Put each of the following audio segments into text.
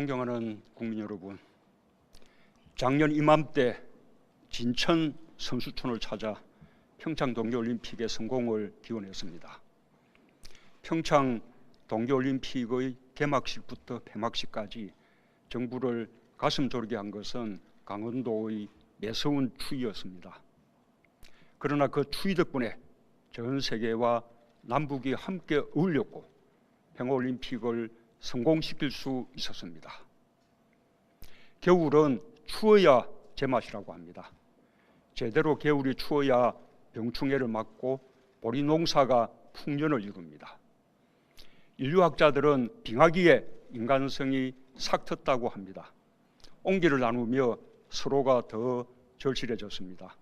존경하는 국민 여러분, 작년 이맘때 진천 선수촌을 찾아 평창 동계올림픽의 성공을 기원했습니다. 평창 동계올림픽의 개막식부터 폐막식까지 정부를 가슴 졸이게 한 것은 강원도의 매서운 추위였습니다. 그러나 그 추위 덕분에 전 세계와 남북이 함께 어울렸고 평화올림픽을 성공시킬 수 있었습니다. 겨울은 추워야 제맛이라고 합니다. 제대로 겨울이 추워야 병충해를 막고 보리 농사가 풍년을 이룹니다. 인류학자들은 빙하기에 인간성이 삭텄다고 합니다. 온기를 나누며 서로가 더 절실해졌습니다.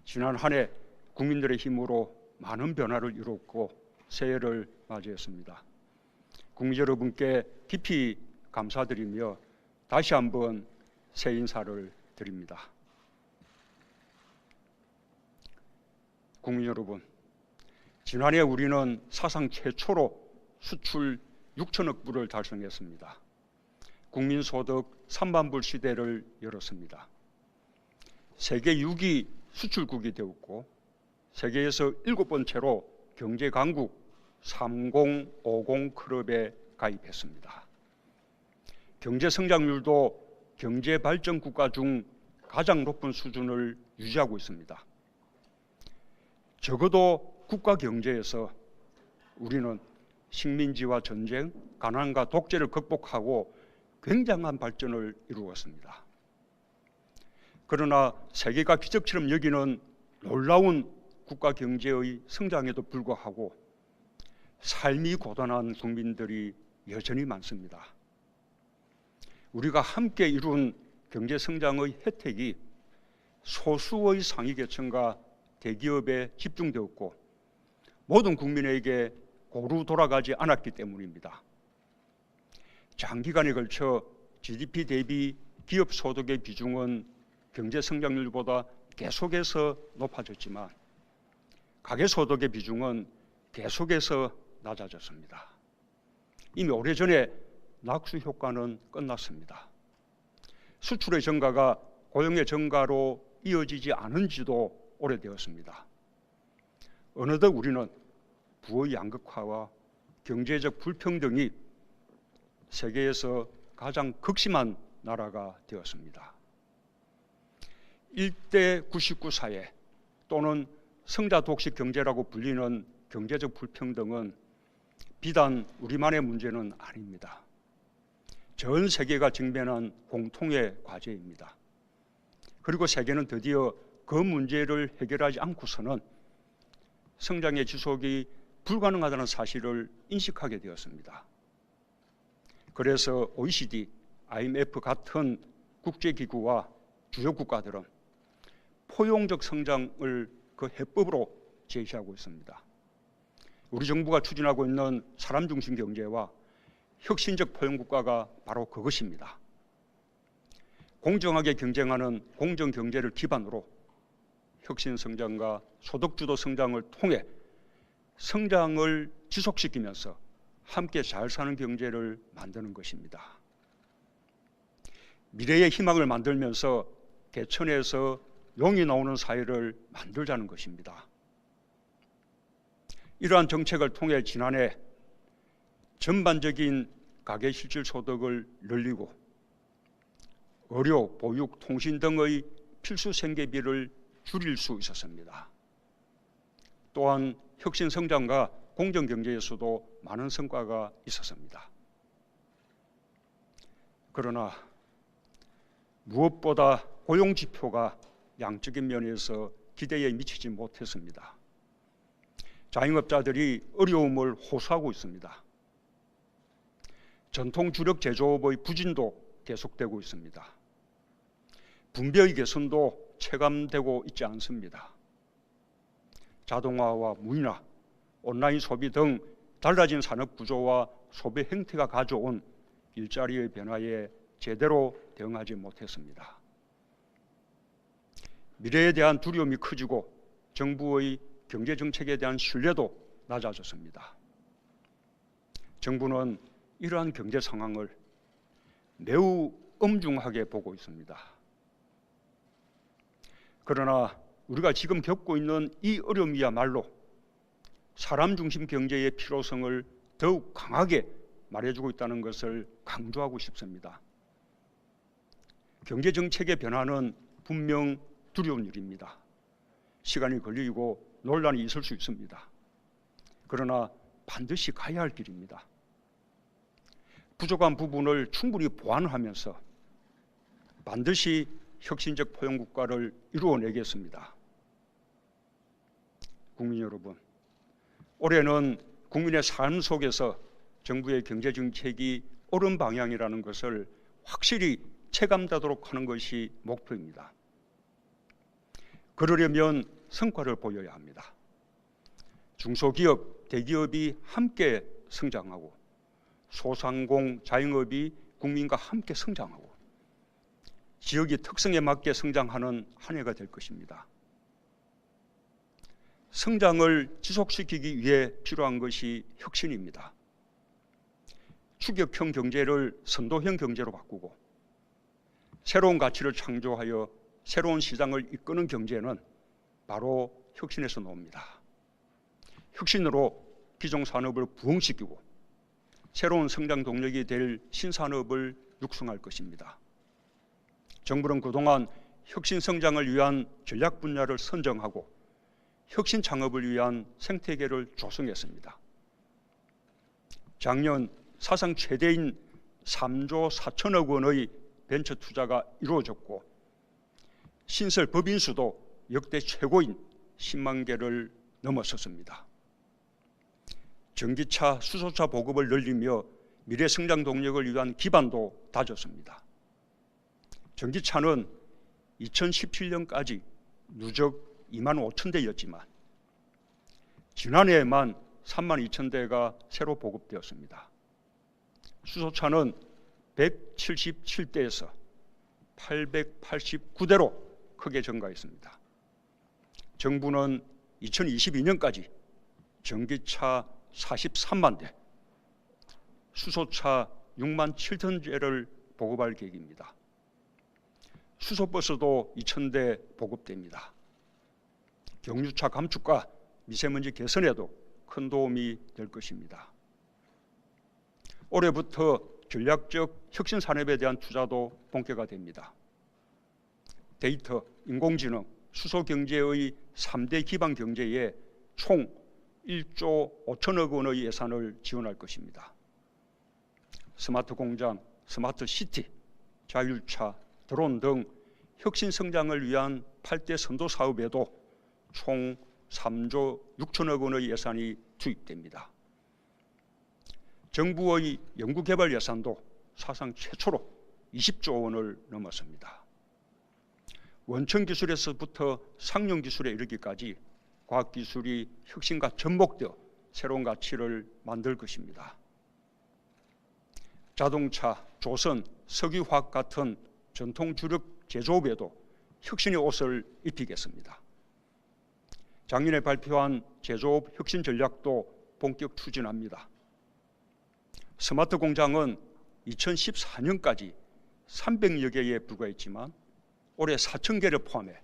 지난 한 해 국민들의 힘으로 많은 변화를 이뤘고 새해를 맞이했습니다. 국민 여러분께 깊이 감사드리며 다시 한번 새해 인사를 드립니다. 국민 여러분, 지난해 우리는 사상 최초로 수출 6천억 불을 달성했습니다. 국민소득 3만 불 시대를 열었습니다. 세계 6위 수출국이 되었고 세계에서 7번째로 경제강국 3050 클럽에 가입했습니다. 경제성장률도 경제발전 국가 중 가장 높은 수준을 유지하고 있습니다. 적어도 국가 경제에서 우리는 식민지와 전쟁, 가난과 독재를 극복하고 굉장한 발전을 이루었습니다. 그러나 세계가 기적처럼 여기는 놀라운 국가 경제의 성장에도 불구하고 삶이 고단한 국민들이 여전히 많습니다. 우리가 함께 이룬 경제 성장의 혜택이 소수의 상위 계층과 대기업에 집중되었고 모든 국민에게 고루 돌아가지 않았기 때문입니다. 장기간에 걸쳐 GDP 대비 기업 소득의 비중은 경제 성장률보다 계속해서 높아졌지만 가계 소득의 비중은 계속해서 낮아졌습니다. 이미 오래전에 낙수 효과는 끝났습니다. 수출의 증가가 고용의 증가로 이어지지 않은 지도 오래되었습니다. 어느덧 우리는 부의 양극화와 경제적 불평등이 세계에서 가장 극심한 나라가 되었습니다. 1대 99 사회 또는 성자 독식 경제라고 불리는 경제적 불평등은 비단 우리만의 문제는 아닙니다. 전 세계가 직면한 공통의 과제입니다. 그리고 세계는 드디어 그 문제를 해결하지 않고서는 성장의 지속이 불가능하다는 사실을 인식하게 되었습니다. 그래서 OECD, IMF 같은 국제기구와 주요 국가들은 포용적 성장을 그 해법으로 제시하고 있습니다. 우리 정부가 추진하고 있는 사람 중심 경제와 혁신적 포용 국가가 바로 그것입니다. 공정하게 경쟁하는 공정 경제를 기반으로 혁신 성장과 소득 주도 성장을 통해 성장을 지속시키면서 함께 잘 사는 경제를 만드는 것입니다. 미래의 희망을 만들면서 개천에서 용이 나오는 사회를 만들자는 것입니다. 이러한 정책을 통해 지난해 전반적인 가계 실질 소득을 늘리고 의료, 보육, 통신 등의 필수 생계비를 줄일 수 있었습니다. 또한 혁신 성장과 공정 경제에서도 많은 성과가 있었습니다. 그러나 무엇보다 고용 지표가 양적인 면에서 기대에 미치지 못했습니다. 자영업자들이 어려움을 호소하고 있습니다. 전통 주력 제조업의 부진도 계속되고 있습니다. 분배의 개선도 체감되고 있지 않습니다. 자동화와 무인화, 온라인 소비 등 달라진 산업 구조와 소비 행태가 가져온 일자리의 변화에 제대로 대응하지 못했습니다. 미래에 대한 두려움이 커지고 정부의 경제 정책에 대한 신뢰도 낮아졌습니다. 정부는 이러한 경제 상황을 매우 엄중하게 보고 있습니다. 그러나 우리가 지금 겪고 있는 이 어려움이야말로 사람 중심 경제의 필요성을 더욱 강하게 말해주고 있다는 것을 강조하고 싶습니다. 경제 정책의 변화는 분명 두려운 일입니다. 시간이 걸리고 논란이 있을 수 있습니다. 그러나 반드시 가야 할 길입니다. 부족한 부분을 충분히 보완하면서 반드시 혁신적 포용국가를 이루어내겠습니다. 국민 여러분, 올해는 국민의 삶 속에서 정부의 경제정책이 옳은 방향이라는 것을 확실히 체감되도록 하는 것이 목표입니다. 그러려면 성과를 보여야 합니다. 중소기업, 대기업이 함께 성장하고 소상공, 자영업이 국민과 함께 성장하고 지역의 특성에 맞게 성장하는 한 해가 될 것입니다. 성장을 지속시키기 위해 필요한 것이 혁신입니다. 추격형 경제를 선도형 경제로 바꾸고 새로운 가치를 창조하여 새로운 시장을 이끄는 경제는 바로 혁신에서 나옵니다. 혁신으로 기존 산업을 부흥시키고 새로운 성장 동력이 될 신산업을 육성할 것입니다. 정부는 그동안 혁신 성장을 위한 전략 분야를 선정하고 혁신 창업을 위한 생태계를 조성했습니다. 작년 사상 최대인 3조 4천억 원의 벤처 투자가 이루어졌고 신설 법인 수도 역대 최고인 10만 개를 넘어섰습니다. 전기차, 수소차 보급을 늘리며 미래 성장 동력을 위한 기반도 다졌습니다. 전기차는 2017년까지 누적 2만 5천 대였지만 지난해에만 3만 2천 대가 새로 보급되었습니다. 수소차는 177대에서 889대로 크게 증가했습니다. 정부는 2022년까지 전기차 43만 대, 수소차 6만 7천 대를 보급할 계획입니다. 수소버스도 2,000대 보급됩니다. 경유차 감축과 미세먼지 개선에도 큰 도움이 될 것입니다. 올해부터 전략적 혁신 산업에 대한 투자도 본격화 됩니다. 데이터, 인공지능, 수소 경제의 3대 기반 경제에 총 1조 5천억 원의 예산을 지원할 것입니다. 스마트 공장, 스마트 시티, 자율차, 드론 등 혁신 성장을 위한 8대 선도 사업에도 총 3조 6천억 원의 예산이 투입됩니다. 정부의 연구개발 예산도 사상 최초로 20조 원을 넘었습니다. 원천 기술에서부터 상용 기술에 이르기까지 과학기술이 혁신과 접목되어 새로운 가치를 만들 것입니다. 자동차, 조선, 석유화학 같은 전통 주력 제조업에도 혁신의 옷을 입히겠습니다. 작년에 발표한 제조업 혁신 전략도 본격 추진합니다. 스마트 공장은 2014년까지 300여 개에 불과했지만 올해 4천 개를 포함해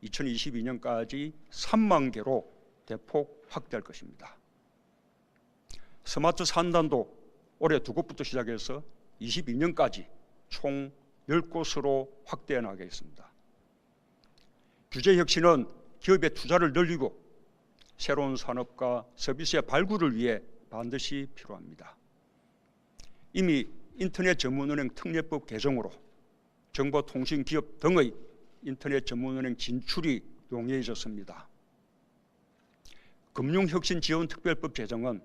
2022년까지 3만 개로 대폭 확대할 것입니다. 스마트 산단도 올해 2곳부터 시작해서 22년까지 총 10곳으로 확대해 나가겠습니다. 규제 혁신은 기업의 투자를 늘리고 새로운 산업과 서비스의 발굴을 위해 반드시 필요합니다. 이미 인터넷 전문은행 특례법 개정으로 정보통신기업 등의 인터넷 전문은행 진출이 용이해졌습니다. 금융혁신지원특별법 제정은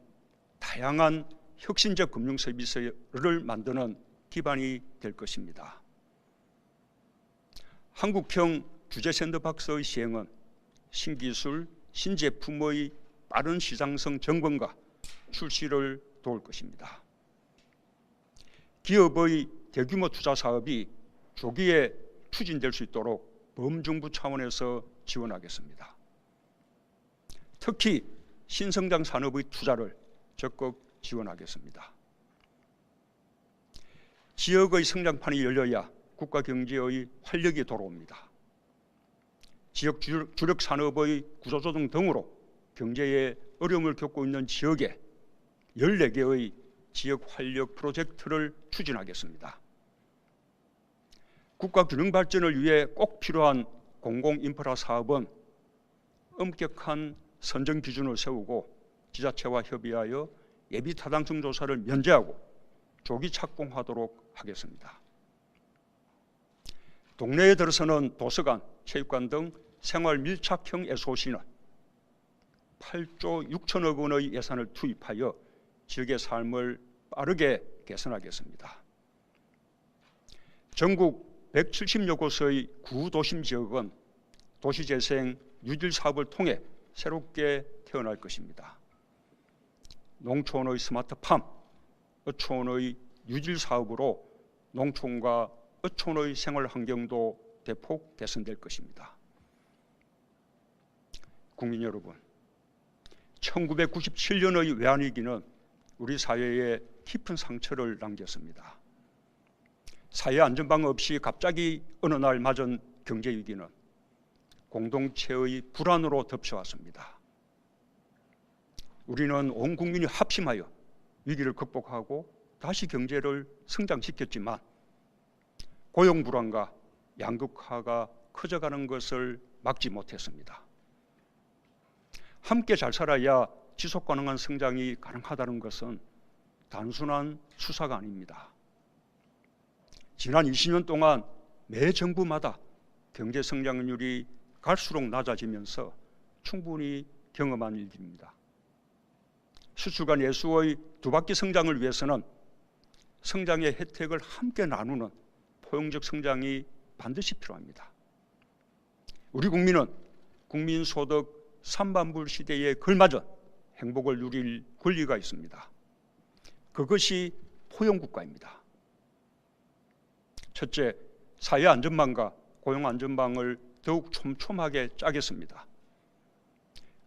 다양한 혁신적 금융 서비스를 만드는 기반이 될 것입니다. 한국형 규제 샌드박스의 시행은 신기술, 신제품의 빠른 시장성 점검과 출시를 도울 것입니다. 기업의 대규모 투자 사업이 조기에 추진될 수 있도록 범정부 차원에서 지원하겠습니다. 특히 신성장 산업의 투자를 적극 지원하겠습니다. 지역의 성장판이 열려야 국가 경제의 활력이 돌아옵니다. 지역 주력 산업의 구조조정 등으로 경제에 어려움을 겪고 있는 지역에 14개의 지역 활력 프로젝트를 추진하겠습니다. 국가 균형 발전을 위해 꼭 필요한 공공인프라 사업은 엄격한 선정 기준을 세우고 지자체와 협의하여 예비 타당성 조사를 면제하고 조기 착공하도록 하겠습니다. 동네에 들어서는 도서관, 체육관 등 생활 밀착형 SOC는 8조 6천억 원의 예산을 투입하여 지역의 삶을 빠르게 개선하겠습니다. 전국 170여 곳의 구도심 지역은 도시재생 뉴딜 사업을 통해 새롭게 태어날 것입니다. 농촌의 스마트팜, 어촌의 뉴딜 사업으로 농촌과 어촌의 생활 환경도 대폭 개선될 것입니다. 국민 여러분, 1997년의 외환위기는 우리 사회에 깊은 상처를 남겼습니다. 사회 안전망 없이 갑자기 어느 날 맞은 경제위기는 공동체의 불안으로 덮쳐왔습니다. 우리는 온 국민이 합심하여 위기를 극복하고 다시 경제를 성장시켰지만 고용 불안과 양극화가 커져가는 것을 막지 못했습니다. 함께 잘 살아야 지속 가능한 성장이 가능하다는 것은 단순한 수사가 아닙니다. 지난 20년 동안 매 정부마다 경제 성장률이 갈수록 낮아지면서 충분히 경험한 일입니다. 수출과 내수의 두 바퀴 성장을 위해서는 성장의 혜택을 함께 나누는 포용적 성장이 반드시 필요합니다. 우리 국민은 국민소득 3반불 시대에 걸맞은 행복을 누릴 권리가 있습니다. 그것이 포용국가입니다. 첫째, 사회 안전망과 고용 안전망을 더욱 촘촘하게 짜겠습니다.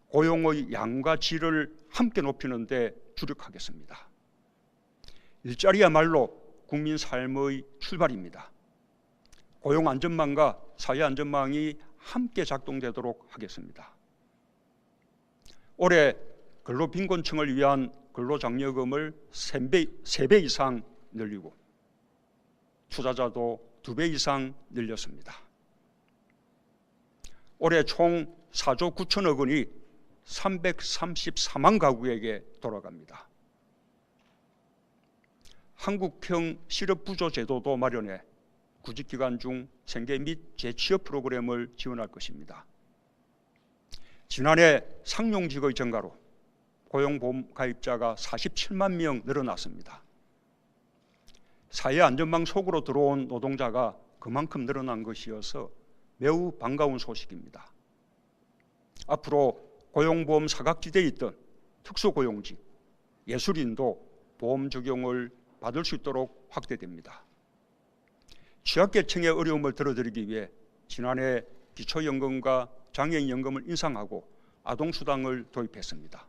고용의 양과 질을 함께 높이는 데 주력하겠습니다. 일자리야말로 국민 삶의 출발입니다. 고용 안전망과 사회 안전망이 함께 작동되도록 하겠습니다. 올해 근로빈곤층을 위한 근로장려금을 3배 이상 늘리고 투자자도 2배 이상 늘렸습니다. 올해 총 4조 9천억 원이 334만 가구에게 돌아갑니다. 한국형 실업부조 제도도 마련해 구직기간 중 생계 및 재취업 프로그램을 지원할 것입니다. 지난해 상용직의 증가로 고용보험 가입자가 47만 명 늘어났습니다. 사회 안전망 속으로 들어온 노동자가 그만큼 늘어난 것이어서 매우 반가운 소식입니다. 앞으로 고용보험 사각지대에 있던 특수고용직, 예술인도 보험 적용을 받을 수 있도록 확대됩니다. 취약계층의 어려움을 덜어드리기 위해 지난해 기초연금과 장애인연금을 인상하고 아동수당을 도입했습니다.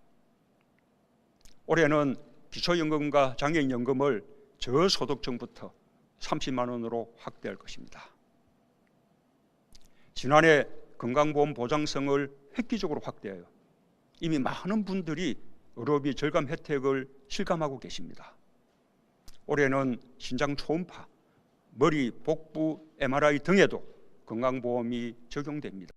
올해는 기초연금과 장애인연금을 저소득층부터 30만 원으로 확대할 것입니다. 지난해 건강보험 보장성을 획기적으로 확대하여 이미 많은 분들이 의료비 절감 혜택을 실감하고 계십니다. 올해는 신장 초음파, 머리, 복부, MRI 등에도 건강보험이 적용됩니다.